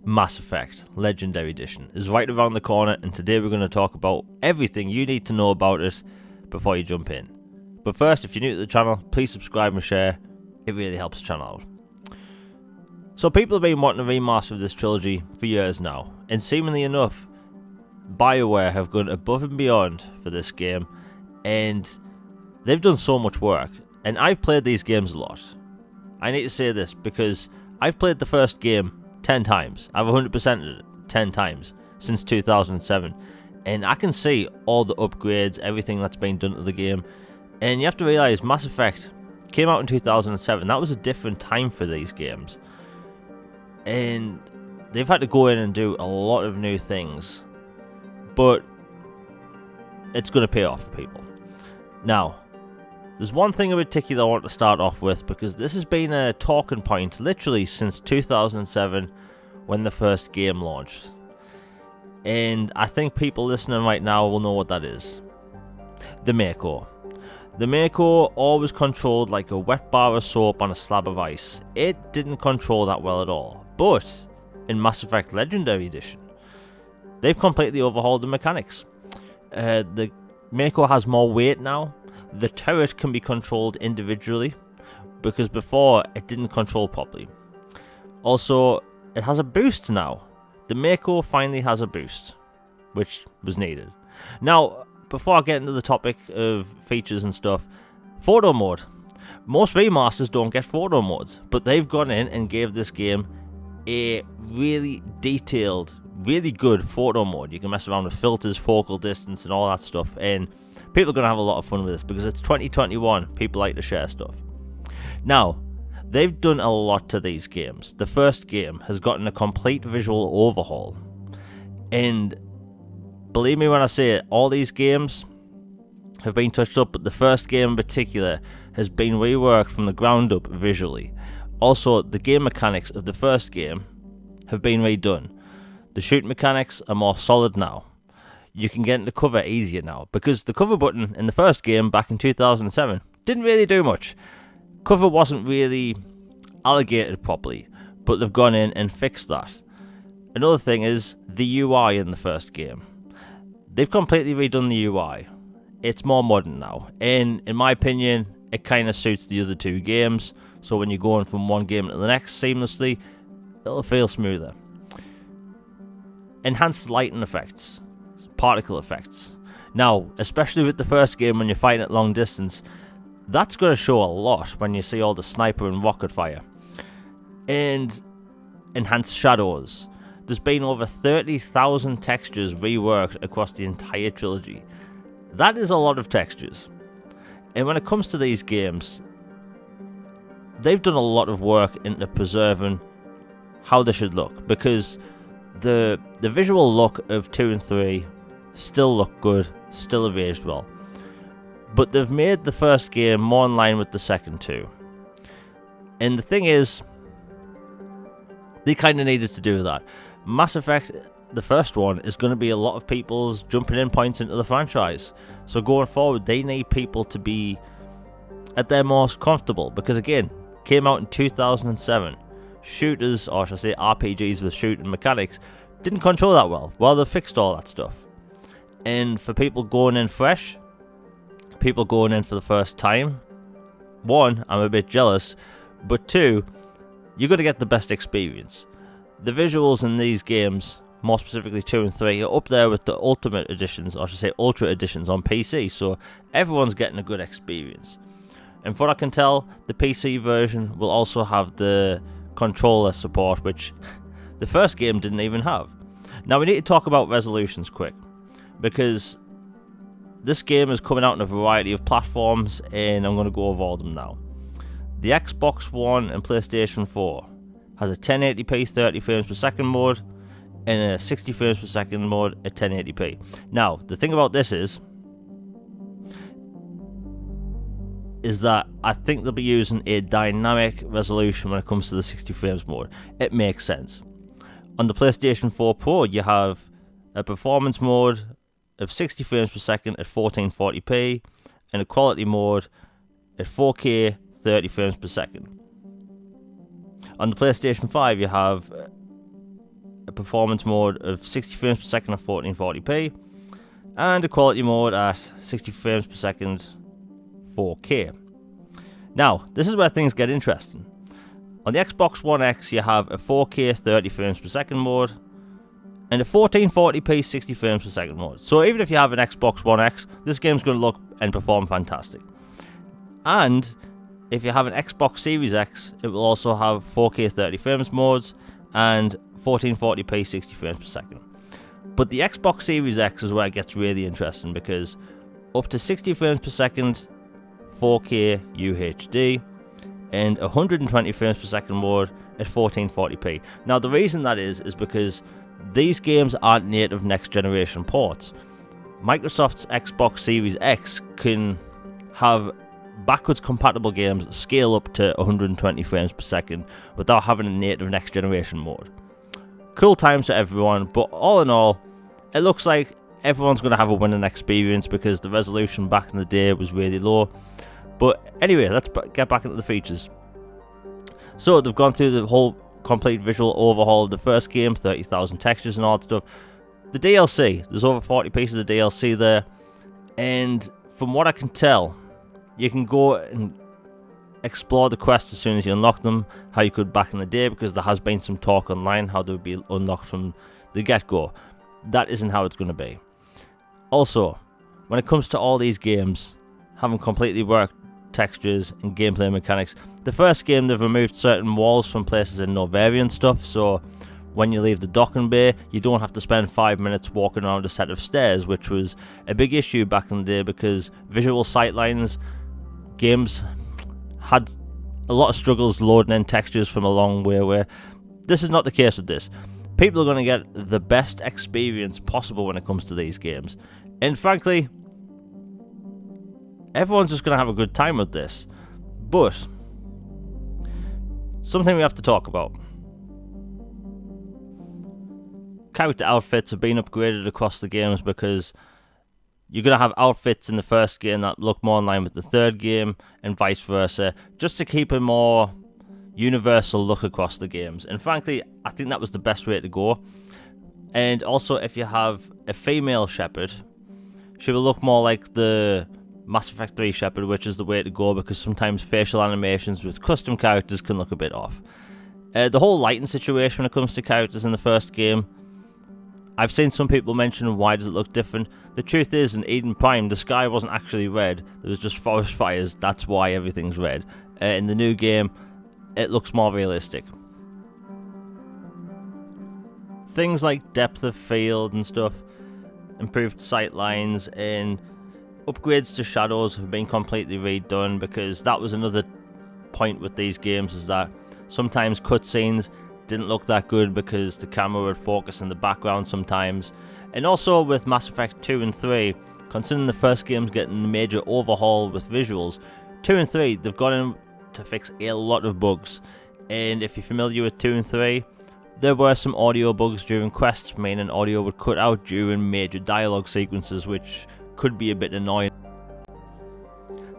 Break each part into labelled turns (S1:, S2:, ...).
S1: Mass Effect Legendary Edition is right around the corner, and today we're going to talk about everything you need to know about it before you jump in. But first, if you're new to the channel, please subscribe and share. It really helps the channel out. So people have been wanting a remaster of this trilogy for years now, and seemingly enough, BioWare have gone above and beyond for this game, and they've done so much work. And I've played these games a lot. I need to say this because I've played the first game 10 times. I've 100%ed it 10 times since 2007. And I can see all the upgrades, everything that's been done to the game. And you have to realise Mass Effect came out in 2007. That was a different time for these games. And they've had to go in and do a lot of new things. But it's going to pay off for people. Now, there's one thing in particular I want to start off with, because this has been a talking point literally since 2007 when the first game launched. And I think people listening right now will know what that is. The Mako. The Mako always controlled like a wet bar of soap on a slab of ice. It didn't control that well at all. But in Mass Effect Legendary Edition, they've completely overhauled the mechanics. The Mako has more weight now. The turret can be controlled individually, because before it didn't control properly. Also, it has a boost now. The Mako finally has a boost, which was needed. Now, before I get into the topic of features and stuff, photo mode. Most remasters don't get photo modes, but they've gone in and gave this game a really detailed, really good photo mode. You can mess around with filters, focal distance, and all that stuff, and people are going to have a lot of fun with this because it's 2021. People like to share stuff. Now, they've done a lot to these games. The first game has gotten a complete visual overhaul. And believe me when I say it, all these games have been touched up, but the first game in particular has been reworked from the ground up visually. Also, the game mechanics of the first game have been redone. The shoot mechanics are more solid now. You can get into cover easier now, because the cover button in the first game back in 2007 didn't really do much. Cover wasn't really allocated properly, but they've gone in and fixed that. Another thing is the UI in the first game. They've completely redone the UI. It's more modern now, and in my opinion, it kind of suits the other two games, so when you're going from one game to the next seamlessly, it'll feel smoother. Enhanced lighting effects. Particle effects. Now, especially with the first game when you're fighting at long distance, that's going to show a lot when you see all the sniper and rocket fire. And enhanced shadows. There's been over 30,000 textures reworked across the entire trilogy. That is a lot of textures. And when it comes to these games, they've done a lot of work into preserving how they should look, because the visual look of 2 and 3 still look good, still have aged well. But they've made the first game more in line with the second two. And the thing is, they kind of needed to do that. Mass Effect, the first one, is going to be a lot of people's jumping in points into the franchise. So going forward, they need people to be at their most comfortable. Because again, came out in 2007. Shooters, or should I say RPGs with shooting mechanics, didn't control that well. Well, they've fixed all that stuff. And for people going in fresh, people going in for the first time, one, I'm a bit jealous, but two, you're going to get the best experience. The visuals in these games, more specifically 2 and 3, are up there with the Ultimate Editions, or I should say Ultra Editions on PC, so everyone's getting a good experience. And from what I can tell, the PC version will also have the controller support, which the first game didn't even have. Now we need to talk about resolutions quick, because this game is coming out on a variety of platforms, and I'm going to go over all of them now. The Xbox One and PlayStation 4 has a 1080p 30 frames per second mode and a 60 frames per second mode at 1080p. Now, the thing about this is that I think they'll be using a dynamic resolution when it comes to the 60 frames mode. It makes sense. On the PlayStation 4 Pro, you have a performance mode of 60 frames per second at 1440p and a quality mode at 4K 30 frames per second. On the PlayStation 5, you have a performance mode of 60 frames per second at 1440p, and a quality mode at 60 frames per second 4K. Now, this is where things get interesting. On the Xbox One X, you have a 4K 30 frames per second mode, and a 1440p 60 frames per second mode. So even if you have an Xbox One X, this game's going to look and perform fantastic. And if you have an Xbox Series X, it will also have 4K 30 frames modes and 1440p 60 frames per second. But the Xbox Series X is where it gets really interesting, because up to 60 frames per second 4K UHD and 120 frames per second mode at 1440p. Now the reason that is because these games aren't native next generation ports. Microsoft's Xbox Series X can have backwards compatible games scale up to 120 frames per second without having a native next generation mode. Cool times for everyone, but all in all, it looks like everyone's going to have a winning experience because the resolution back in the day was really low. But anyway, let's get back into the features. So they've gone through the whole complete visual overhaul of the first game, 30,000 textures and all that stuff. The DLC, there's over 40 pieces of DLC there, and from what I can tell, you can go and explore the quests as soon as you unlock them, how you could back in the day, because there has been some talk online how they would be unlocked from the get-go. That isn't how it's going to be. Also, when it comes to all these games having completely worked textures and gameplay mechanics, the first game they've removed certain walls from places in Novaria and stuff, so when you leave the docking bay, you don't have to spend 5 minutes walking around a set of stairs, which was a big issue back in the day because visual sightlines games had a lot of struggles loading in textures from a long way away. This is not the case with this. People are going to get the best experience possible when it comes to these games. And frankly, everyone's just going to have a good time with this. But something we have to talk about. Character outfits have been upgraded across the games because you're going to have outfits in the first game that look more in line with the third game and vice versa, just to keep a more universal look across the games. And frankly, I think that was the best way to go. And also, if you have a female Shepard, she will look more like the Mass Effect 3 Shepard, which is the way to go because sometimes facial animations with custom characters can look a bit off. The whole lighting situation when it comes to characters in the first game, I've seen some people mention why does it look different. The truth is, in Eden Prime, the sky wasn't actually red. There was just forest fires. That's why everything's red. In the new game, it looks more realistic. Things like depth of field and stuff, improved sight lines, and upgrades to shadows have been completely redone because that was another point with these games, is that sometimes cutscenes didn't look that good because the camera would focus in the background sometimes. And also with Mass Effect 2 and 3, considering the first game's getting a major overhaul with visuals, 2 and 3, they've gone in to fix a lot of bugs. And if you're familiar with 2 and 3, there were some audio bugs during quests, meaning audio would cut out during major dialogue sequences, which could be a bit annoying.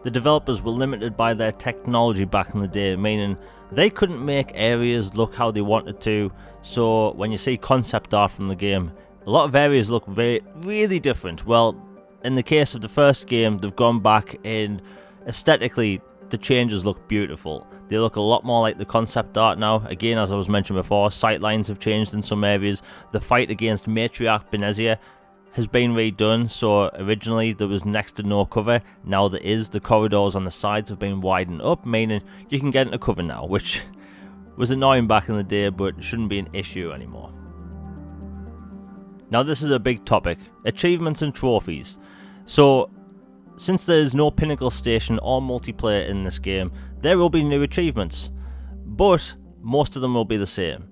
S1: The developers were limited by their technology back in the day, meaning they couldn't make areas look how they wanted to, so when you see concept art from the game, a lot of areas look really different. Well, in the case of the first game, they've gone back and aesthetically the changes look beautiful. They look a lot more like the concept art now. Again, as I was mentioning before, sightlines have changed in some areas. The fight against Matriarch Benezia has been redone, so originally there was next to no cover, now there is. The corridors on the sides have been widened up, meaning you can get into cover now, which was annoying back in the day, but shouldn't be an issue anymore. Now this is a big topic, achievements and trophies. So, since there is no Pinnacle Station or multiplayer in this game, there will be new achievements, but most of them will be the same.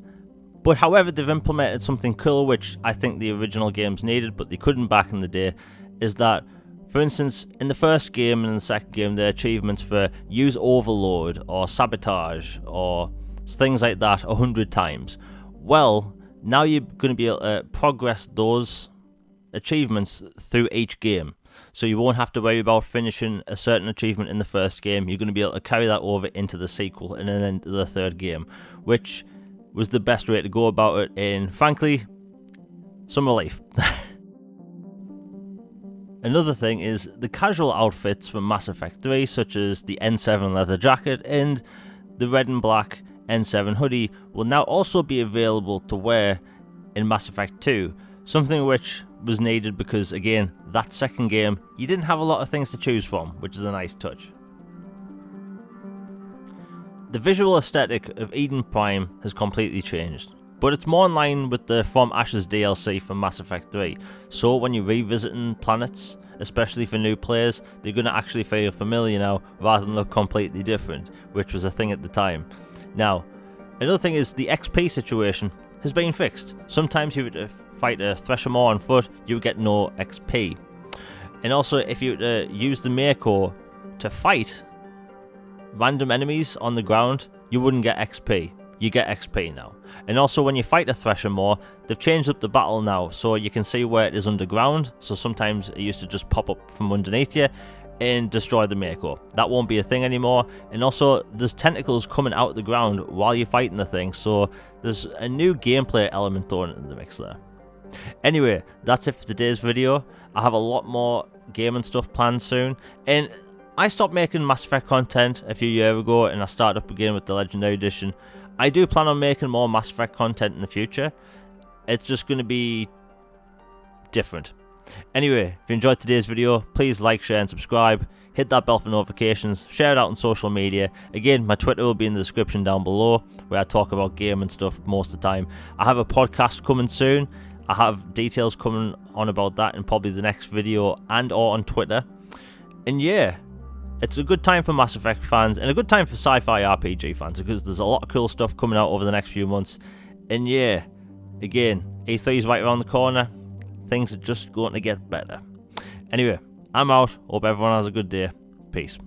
S1: But however, they've implemented something cool, which I think the original games needed, but they couldn't back in the day, is that, for instance, in the first game and in the second game, there are achievements for use overload, or sabotage, or things like that 100 times. Well, now you're going to be able to progress those achievements through each game. So you won't have to worry about finishing a certain achievement in the first game. You're going to be able to carry that over into the sequel and then into the third game, which was the best way to go about it, and frankly, some relief. Another thing is the casual outfits from Mass Effect 3, such as the N7 leather jacket and the red and black N7 hoodie, will now also be available to wear in Mass Effect 2, something which was needed because, again, that second game, you didn't have a lot of things to choose from, which is a nice touch. The visual aesthetic of Eden Prime has completely changed, but it's more in line with the From Ashes DLC from Mass Effect 3, so when you're revisiting planets, especially for new players, they're going to actually feel familiar now rather than look completely different, which was a thing at the time. Now, another thing is the XP situation has been fixed. Sometimes you would fight a Thresher Maw on foot, you would get no XP. And also, if you use the Mako to fight random enemies on the ground, you wouldn't get XP. You get XP now. And also, when you fight a Thresher Maw, they've changed up the battle now, so you can see where it is underground. So sometimes it used to just pop up from underneath you and destroy the Mako. That won't be a thing anymore. And also, there's tentacles coming out of the ground while you're fighting the thing, so there's a new gameplay element thrown into the mix there. Anyway, that's it for today's video. I have a lot more gaming stuff planned soon, and I stopped making Mass Effect content a few years ago and I started up again with the Legendary Edition. I do plan on making more Mass Effect content in the future. It's just going to be different. Anyway, if you enjoyed today's video, please like, share and subscribe. Hit that bell for notifications. Share it out on social media. Again, my Twitter will be in the description down below, where I talk about game and stuff most of the time. I have a podcast coming soon. I have details coming on about that in probably the next video and or on Twitter. And yeah, it's a good time for Mass Effect fans and a good time for sci-fi RPG fans because there's a lot of cool stuff coming out over the next few months. And yeah, again, E3 is right around the corner. Things are just going to get better. Anyway, I'm out. Hope everyone has a good day. Peace.